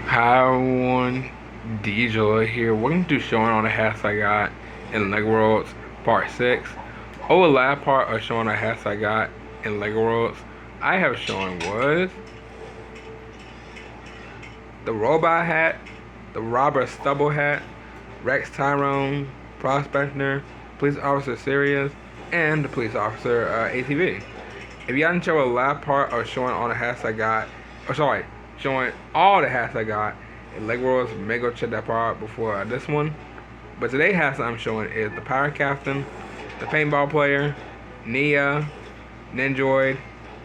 Hi everyone, DJ here. Welcome to showing all the hats I got in Lego Worlds Part 6. Over the last part of showing the hats I got in Lego Worlds, I have shown was the robot hat, the robber stubble hat, Rex Tyrone, Prospector, Police Officer Sirius, and the Police Officer ATV. If you hadn't shown the last part of showing all the hats I got, showing all the hats I got in Lego Worlds, may go check that part out before this one. But today's hats I'm showing is the Pirate Captain, the Paintball Player, Nia, Ninjoid,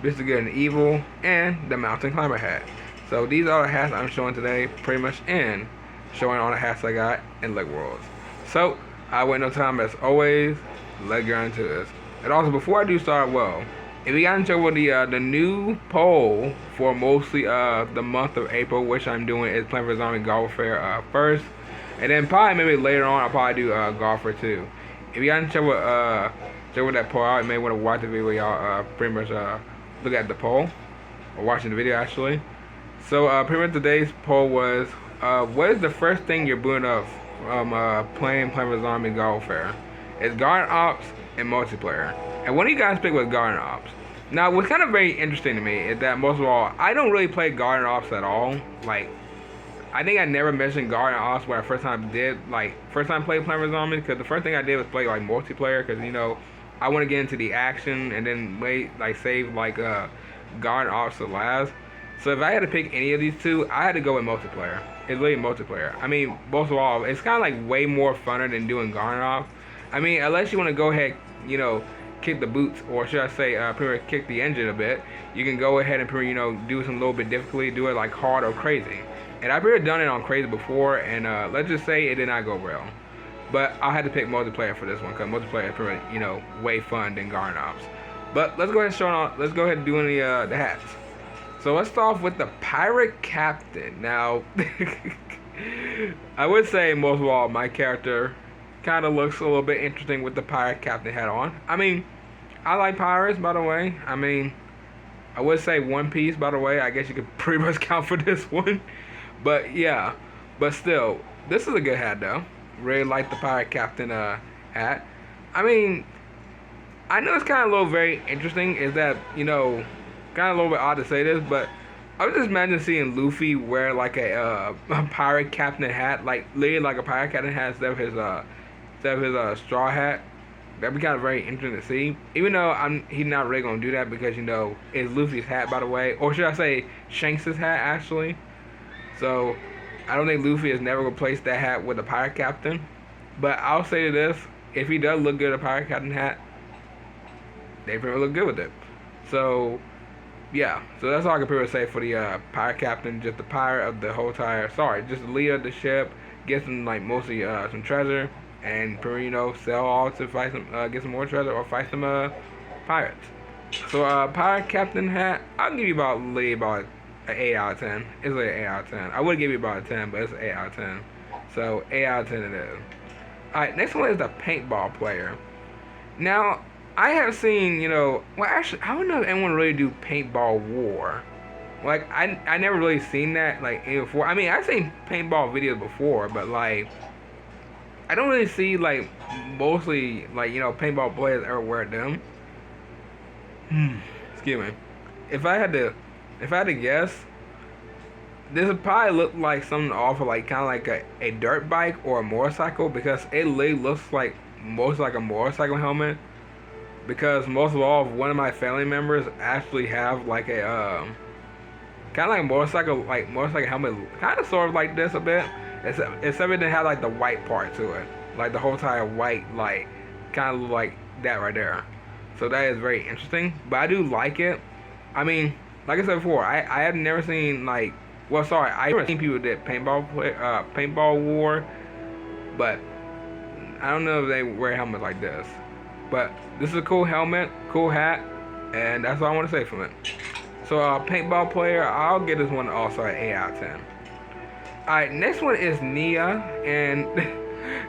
Mr. Good and Evil, and the Mountain Climber hat. So these are the hats I'm showing today, pretty much in showing all the hats I got in Lego Worlds. So I wait no time as always, let's get into this. And also before I do start, if you got into with the new poll for mostly the month of April, which I'm doing is Plants vs Zombies Golfer first, and then probably maybe later on I'll probably do Golfer too. If you got into with that poll out, you may want to watch the video. Y'all pretty much look at the poll or watching the video actually. So pretty much today's poll was what is the first thing you're booting up playing Plants vs Zombies Golfer? It's Garden Ops and multiplayer. And one of you guys picked was Garden Ops. Now, what's kind of very interesting to me is that most of all, I don't really play Garden Ops at all. Like, I think I never mentioned Garden Ops when I first time played Plants vs Zombies, because the first thing I did was play like multiplayer, because I want to get into the action and then save Garden Ops to last. So if I had to pick any of these two, I had to go with multiplayer. It's really multiplayer. I mean, most of all, it's kind of like way more funner than doing Garden Ops. I mean, unless you want to go ahead, kick the boots, or should I say, pretty much kick the engine a bit, you can go ahead and do some little bit difficulty, do it like hard or crazy. And I've already done it on crazy before, and let's just say it did not go well. But I had to pick multiplayer for this one, because multiplayer is pretty much, way fun than Garden Ops. But let's go ahead and do the hats. So let's start off with the Pirate Captain. Now, I would say most of all, my character kind of looks a little bit interesting with the Pirate Captain hat on. I mean, I like pirates, by the way. I mean, I would say One Piece, by the way. I guess you could pretty much count for this one. But yeah, but still, this is a good hat though. Really like the Pirate Captain hat. I mean, I know it's kind of a little very interesting. Is that kind of a little bit odd to say this, but I was just imagining seeing Luffy wear like a Pirate Captain hat, like literally like a Pirate Captain hat instead of his straw hat. That'd be kind of very interesting to see. Even though he's not really gonna do that because it's Luffy's hat, by the way, or should I say Shanks' hat actually. So I don't think Luffy is never gonna place that hat with a Pirate Captain. But I'll say this: if he does look good with a Pirate Captain hat, they pretty much look good with it. So yeah, so that's all I can pretty much say for the Pirate Captain, just the pirate of the whole entire. Sorry, just the leader of the ship, get some mostly some treasure, and sell all to fight some, get some more treasure or fight some pirates. So Pirate Captain hat, I'll give you about an 8 out of 10. It's like an 8 out of 10. I would give you about a 10, but it's an 8 out of 10. So 8 out of 10 it is. Alright, next one is the Paintball Player. Now, I have seen, actually, I don't know if anyone really do Paintball War. Like, I never really seen that, before. I mean, I've seen paintball videos before, but, I don't really see, mostly, paintball players ever wear them. Excuse me. If I had to guess, this would probably look like something off of, kind of like a dirt bike or a motorcycle, because it literally looks like most like a motorcycle helmet. Because most of all, one of my family members actually have like a kind of like a motorcycle helmet, kind of sort of like this a bit. Except it didn't have like the white part to it, like the whole entire white, kind of look like that right there. So that is very interesting. But I do like it. I mean, like I said before, I have never seen I've never seen people that paintball war, but I don't know if they wear helmets like this. But this is a cool helmet, cool hat, and that's all I want to say from it. So, Paintball Player, I'll give this one also an 8 out of 10. Alright, next one is Nia, and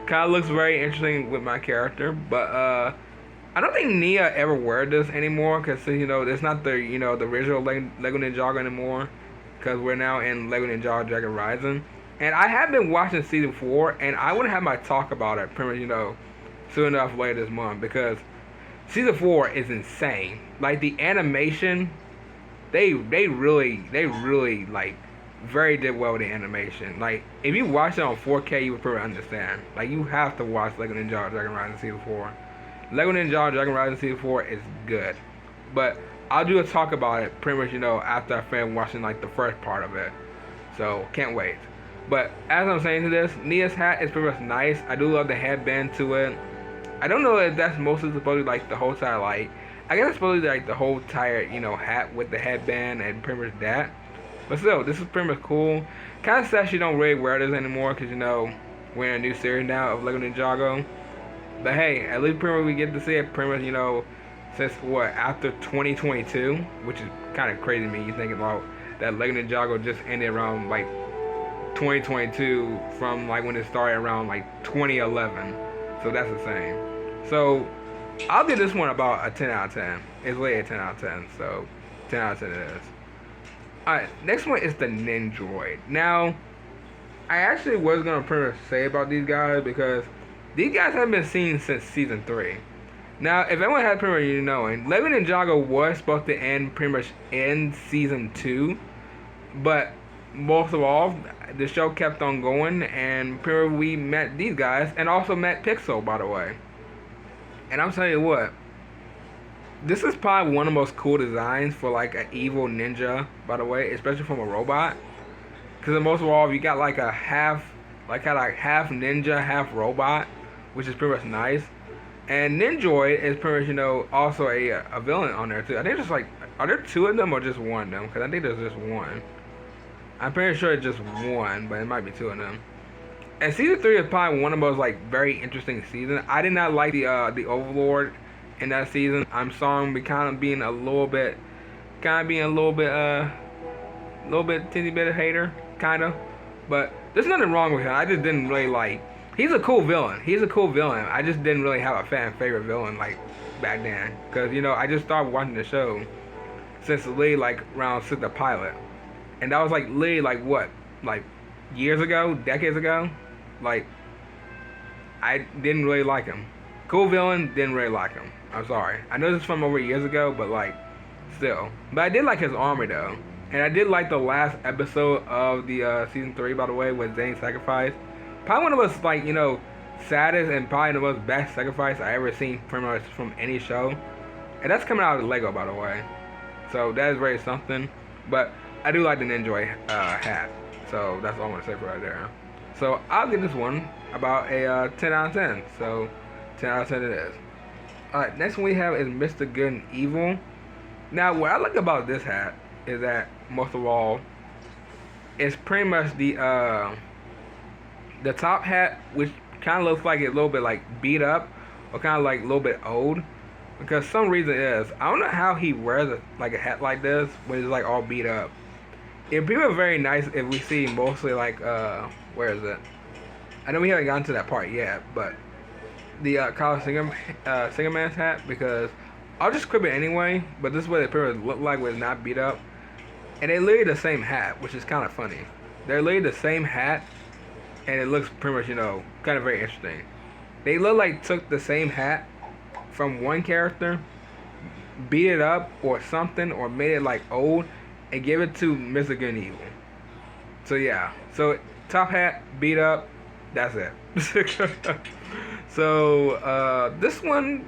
kind of looks very interesting with my character, but I don't think Nia ever wear this anymore, because it's not the the original Lego Ninjago anymore. because we're now in Lego Ninjago Dragon Rising. And I have been watching season 4, and I want to have my talk about it pretty much, soon enough later this month, because season 4 is insane. Like, the animation, they really like very did well with the animation. Like, if you watch it on 4K, you would probably understand. Like, you have to watch Lego Ninjago Dragon Rising season 4. Lego Ninjago Dragon Rising season 4 is good, but I'll do a talk about it pretty much, after I finish watching like the first part of it. So can't wait. But as I'm saying to this, Nia's hat is pretty much nice. I do love the headband to it. I don't know if that's mostly supposed to be like the whole entire, like, I guess it's supposed to be like the whole entire, hat with the headband and pretty much that. But still, this is pretty much cool. Kind of sad she don't really wear this anymore because, we're in a new series now of Lego Ninjago. But hey, at least pretty much we get to see it pretty much, since what, after 2022, which is kind of crazy to me. You think about that Lego Ninjago just ended around like 2022 from like when it started around like 2011. So that's insane. So I'll give this one about a 10 out of 10. It's really a 10 out of 10. So 10 out of 10 it is. Alright, next one is the Nendoroid. Now, I actually was going to pretty much say about these guys because these guys haven't been seen since season 3. Now, if anyone had pretty much knowing, Lego Ninjago was supposed to end pretty much in season 2, but most of all, the show kept on going, and pretty much we met these guys, and also met Pixel, by the way. And I'm telling you what, this is probably one of the most cool designs for like an evil ninja, by the way, especially from a robot. Because most of all, you got like a half ninja, half robot, which is pretty much nice. And Nendoroid is pretty much, also a villain on there too. I think there's like, are there 2 of them or just 1 of them? Because I think there's just 1. I'm pretty sure it's just 1, but it might be 2 of them. And season 3 is probably one of those like very interesting seasons. I did not like the Overlord in that season. I'm sorry, we kind of being a little bit teeny bit of hater, kind of. But there's nothing wrong with him. I just didn't really like. He's a cool villain. I just didn't really have a fan favorite villain like back then, because I just started watching the show since literally like around since the pilot, and that was like literally like what, like years ago, decades ago. Like, I didn't really like him. Cool villain, didn't really like him. I'm sorry. I know this is from over years ago, but like still. But I did like his armor though, and I did like the last episode of the season 3, by the way, with Zane's sacrifice. Probably one of us, like, saddest and probably the most best sacrifice I ever seen from any show. And that's coming out of Lego, by the way. So that is very something. But I do like the Nendoroid hat. So that's all I'm going to say for right there. So I'll give this one about a 10 out of 10. So 10 out of 10 it is. Alright, next one we have is Mr. Good and Evil. Now, what I like about this hat is that, most of all, it's pretty much the top hat, which kind of looks like it's a little bit like beat up or kind of like a little bit old, because some reason is I don't know how he wears like a hat like this when it's like all beat up. It'd be very nice if we see mostly like where is it? I know we haven't gotten to that part yet, but the Kyle Singerman's hat, because I'll just clip it anyway. But this is what it pretty much look like when it's not beat up, and they literally the same hat, which is kind of funny. They're literally the same hat. And it looks pretty much, kind of very interesting. They look like took the same hat from one character, beat it up or something, or made it like old, and give it to Mr. Good and Evil. So yeah, so top hat, beat up, that's it. So this one,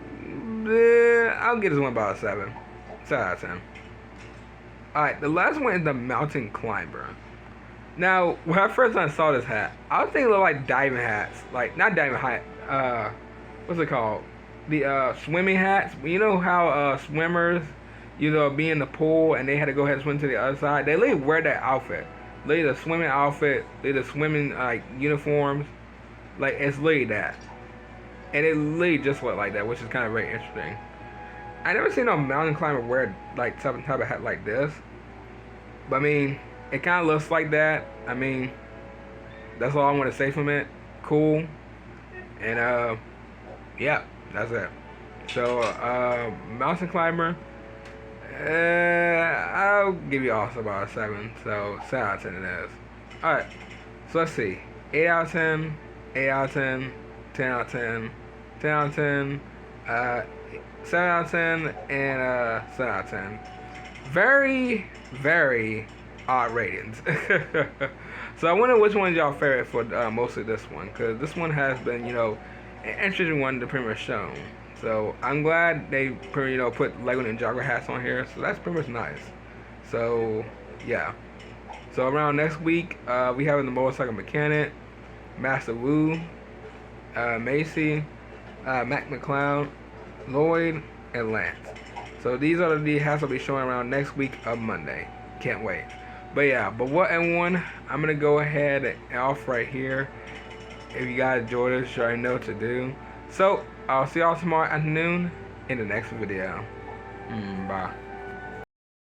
I'll give this one about a 7. 7 out of 10. Alright, the last one is the Mountain Climber. Now, when I first saw this hat, I was thinking of like diving hats. Like, not diving hat, what's it called? The swimming hats. You know how swimmers, be in the pool and they had to go ahead and swim to the other side? They literally wear that outfit. Literally the swimming outfit, literally the swimming like uniforms. Like, it's literally that. And it literally just looked like that, which is kind of very interesting. I never seen no mountain climber wear like some type of hat like this. But I mean, it kind of looks like that. I mean, that's all I want to say from it. Cool. And, yeah, that's it. So, mountain climber. I'll give you also about a 7. So 7 out of 10 it is. Alright, so let's see. 8 out of 10, 8 out of 10, 10 out of 10, 10 out of 10, 7 out of 10, and 7 out of 10. Very, very odd ratings. So I wonder which one's y'all favorite for mostly this one, because this one has been, an interesting one to pretty much shown. So I'm glad they put Lego Ninjago hats on here, so that's pretty much nice. So yeah. So around next week, we have the Motorcycle Mechanic, Master Wu, Macy, Mac McCloud, Lloyd, and Lance. So these are the hats I'll be showing around next week of Monday. Can't wait. But yeah, but what and one, I'm gonna go ahead and off right here. If you guys enjoyed this, you already know what to do. So I'll see y'all tomorrow afternoon in the next video. Bye.